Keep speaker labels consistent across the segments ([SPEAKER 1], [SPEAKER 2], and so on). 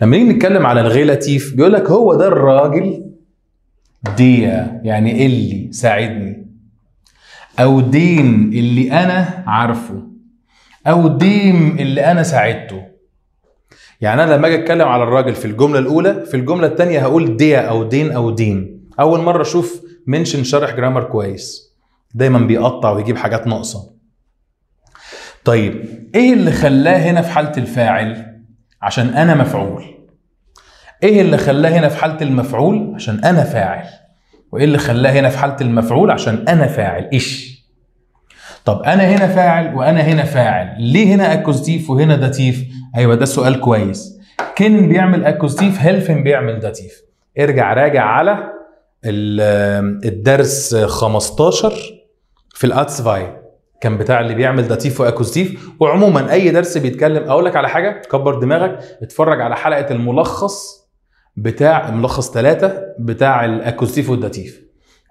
[SPEAKER 1] لما نيجي نتكلم على الريلاتيف بيقول لك هو ده الراجل ديا يعني اللي ساعدني، او دين اللي انا عارفه، او ديم اللي انا ساعدته. يعني انا لما اجي اتكلم على الراجل في الجمله الاولى، في الجمله الثانيه هقول ديا او دين او دين. اول مره اشوف منشن شارح جرامر كويس، دايما بيقطع ويجيب حاجات ناقصه. طيب ايه اللي خلاه هنا في حاله الفاعل؟ عشان انا مفعول. ايه اللي خلاه هنا في حاله المفعول؟ عشان انا فاعل. وايه اللي خلاه هنا في حاله المفعول؟ عشان انا فاعل. ايش؟ طب انا هنا فاعل وانا هنا فاعل، ليه هنا اكوزيتيف وهنا داتيف؟ ايوه ده سؤال كويس. كين بيعمل اكوزيتيف، هيلفن بيعمل داتيف. ارجع راجع على الدرس 15 في الاتسفاي، كان بتاع اللي بيعمل داتيف واكوزيتيف. وعموما اي درس بيتكلم، اقول لك على حاجه كبر دماغك، اتفرج على حلقه الملخص بتاع ملخص 3 بتاع الاكوزيتيف والداتيف،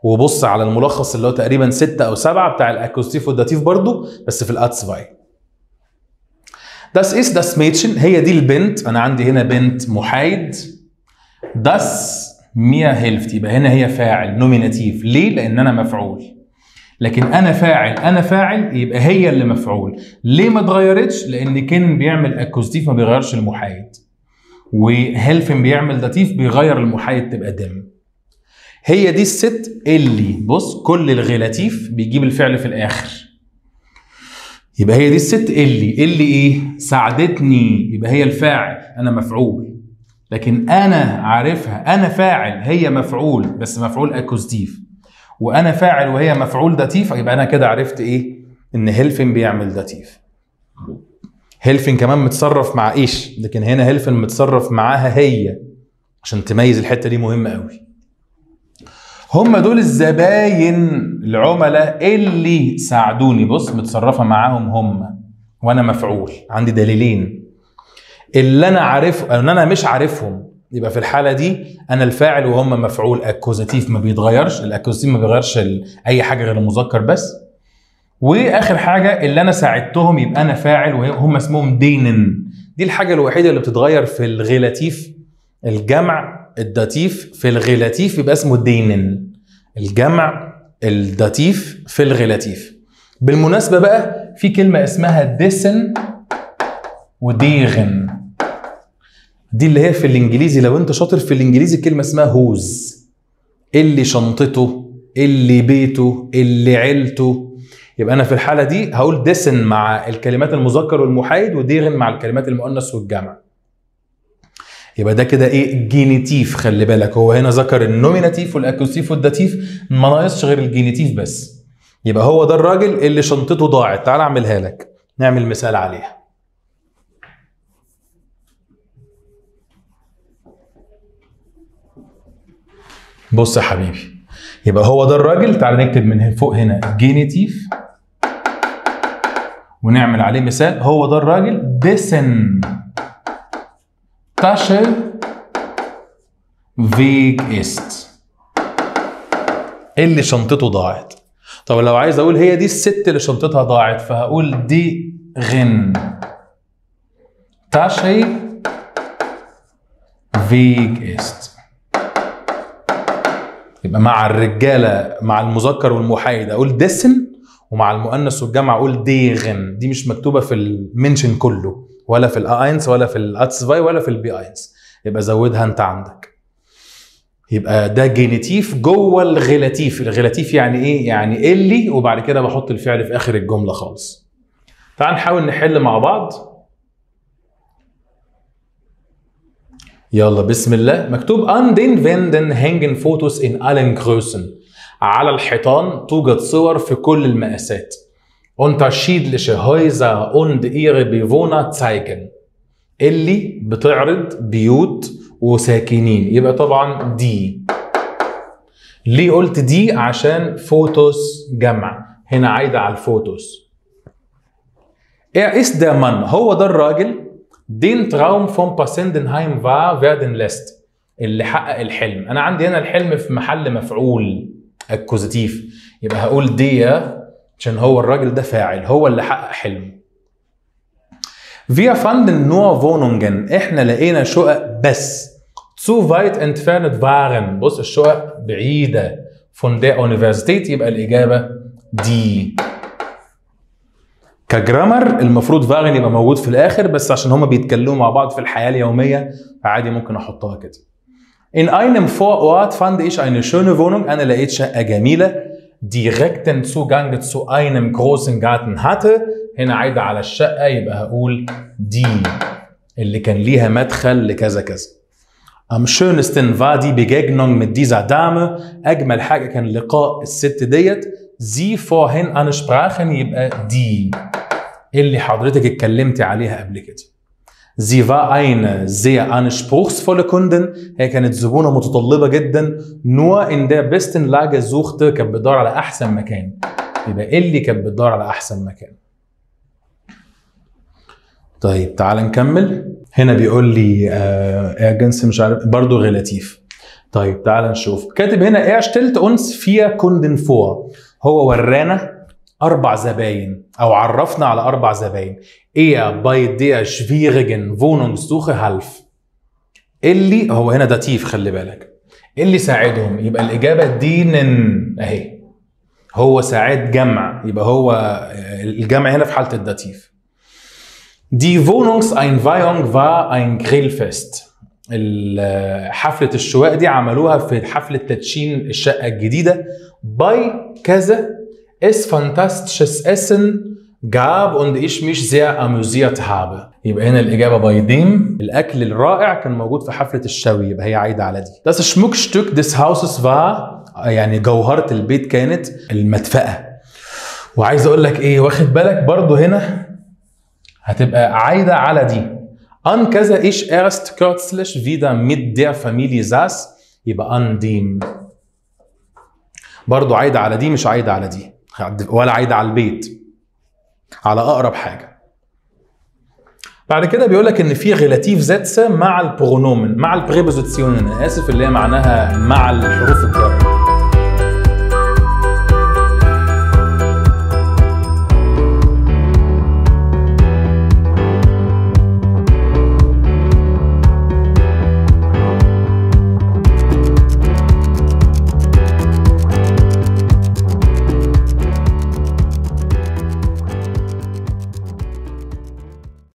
[SPEAKER 1] وبص على الملخص اللي هو تقريبا 6 أو 7 بتاع الاكوزيتيف والداتيف برضو بس في الاتسفاي. Das ist das Mädchen، هي دي البنت. انا عندي هنا بنت محايد. Das mir hilft، يبقى هنا هي فاعل نوميناتيف. ليه؟ لان انا مفعول. لكن انا فاعل يبقى هي اللي مفعول. ليه ما اتغيرتش؟ لان كين بيعمل اكوزيتيف ما بيغيرش المحايد، وهيلفن بيعمل داتيف بيغير المحايد تبقى دم. هي دي الست اللي، بص كل الغلاتيف بيجيب الفعل في الاخر، يبقى هي دي الست اللي ايه؟ ساعدتني. يبقى هي الفاعل، انا مفعول. لكن انا عارفها، انا فاعل هي مفعول بس مفعول اكوزيتيف، وانا فاعل وهي مفعول داتيف. يبقى انا كده عرفت ايه؟ ان هيلفن بيعمل داتيف. هيلفن كمان متصرف مع ايش، لكن هنا هيلفن متصرف معاها هي، عشان تميز الحته دي مهمه قوي. هم دول الزباين العملاء اللي ساعدوني. بص متصرفه معاهم هم وانا مفعول. عندي دليلين، اللي انا عارفه ان انا مش عارفهم، يبقى في الحاله دي انا الفاعل وهم مفعول. اكوزاتيف ما بيتغيرش، الاكوزاتيف ما بيغيرش اي حاجه غير المذكر بس. واخر حاجه اللي انا ساعدتهم، يبقى انا فاعل وهم اسمهم دينن. دي الحاجه الوحيده اللي بتتغير في الغلاتيف. الجمع الداتيف في الغلاتيف يبقى اسمه دينن، الجمع الداتيف في الغلاتيف. بالمناسبه بقى في كلمه اسمها ديسن وديغن، دي اللي هي في الانجليزي. لو انت شاطر في الانجليزي كلمه اسمها هوز، اللي شنطته، اللي بيته، اللي عيلته. يبقى انا في الحاله دي هقول ديسن مع الكلمات المذكر والمحايد، وديغن مع الكلمات المؤنث والجمع. يبقى ده كده ايه؟ جينيتيف. خلي بالك هو هنا ذكر النوميناتيف والاكوزيتيف والداتيف، ما ناقصش غير الجينيتيف بس. يبقى هو ده الراجل اللي شنطته ضاعت. تعال اعملها لك، نعمل مثال عليها. بص يا حبيبي، يبقى هو ده الراجل. تعال نكتب من فوق هنا جينيتيف ونعمل عليه مثال. هو ده الراجل dessen Tasche weg ist، اللي شنطته ضاعت. طب لو عايز اقول هي دي الست اللي شنطتها ضاعت، فهقول deren Tasche weg ist. يبقى مع الرجاله مع المذكر والمحايد اقول ديسن، ومع المؤنث والجمع اقول ديغن. دي مش مكتوبه في المنشن كله، ولا في الاينس ولا في الاتسفاي ولا في البي اينس، يبقى زودها انت عندك. يبقى ده جينيتيف جوه الغلاتيف. الغلاتيف يعني ايه؟ يعني اللي، وبعد كده بحط الفعل في اخر الجمله خالص. تعال نحاول نحل مع بعض. يلا بسم الله. مكتوب an den Wänden hängen Fotos in allen Größen. على الحيطان توجد صور في كل المقاسات. Unterschiedliche Häuser und ihre Bewohner zeigen. اللي بتعرض بيوت وساكنين، يبقى طبعا دي. ليه قلت دي؟ عشان فوتوس جمع، هنا عايدة على الفوتوس. Er ist der Mann، هو ده الراجل. Den Traum vom Passendenheim wahr werden lässt، اللي حقق الحلم. انا عندي هنا الحلم في محل مفعول اكوزيتيف، يبقى هقول دي عشان هو الراجل ده فاعل، هو اللي حقق حلمه. Wir fanden nur Wohnungen. احنا لقينا شقق بس. Zu weit entfernt waren. بص الشقق بعيدة. Von der Universität يبقى الإجابة دي. كجرامر المفروض فاغن يبقى موجود في الآخر، بس عشان هما بيتكلموا مع بعض في الحياة اليومية فعادي ممكن أحطها كده. In einem Vorort fand ich eine schöne Wohnung. أنا لقيت شقة جميلة. Direkten Zugang zu einem großen Garten hatte. هنا عايدة على الشقة يبقى هقول دي اللي كان ليها مدخل لكذا كذا. Am schönsten war die Begegnung mit dieser Dame. أجمل حاجة كان لقاء الست ديت. Sie vorhin ansprachen يبقى دي اللي حضرتك اتكلمتي عليها قبل كده. Sie war eine sehr anspruchsvolle Kundin. هي كانت زبونة متطلبة جدا. Nur in der besten Lage suchte. كانت بتدور على أحسن مكان. يبقى اللي كانت بتدور على أحسن مكان. طيب تعال نكمل. هنا بيقول لي جنس مش عارف برضه ريلاتيف. طيب تعال نشوف. كاتب هنا stellt uns 4 Kunden vor. هو ورانا 4 زباين او عرفنا على 4 زباين. bei der schwierigen Wohnungssuche half. اللي هو هنا داتيف خلي بالك. اللي ساعدهم يبقى الإجابة دينن اهي. هو ساعد جمع يبقى هو الجمع هنا في حالة الداتيف. Die Wohnungseinweihung war ein Grillfest. حفلة الشواء دي عملوها في حفلة تدشين الشقة الجديدة. Bei كذا es fantastisches Essen gab und ich mich sehr amüsiert habe. يبقى هنا الإجابة bei dem. الأكل الرائع كان موجود في حفلة الشوي يبقى هي عايدة على دي. Das Schmuckstück des Hauses war يعني جوهرة البيت كانت المدفأة. وعايز أقول لك إيه واخد بالك برضو هنا هتبقى عايدة على دي. An كذا ich erst kürzlich wieder mit der Familie saß يبقى an dem. برضو عايدة على دي مش عايدة على دي ولا عايدة على البيت، على أقرب حاجة. بعد كده بيقولك إن في ريلاتيف زيتس مع البرونومن مع البريبوزيسيون. أنا آسف اللي هي معناها مع الحروف الجر.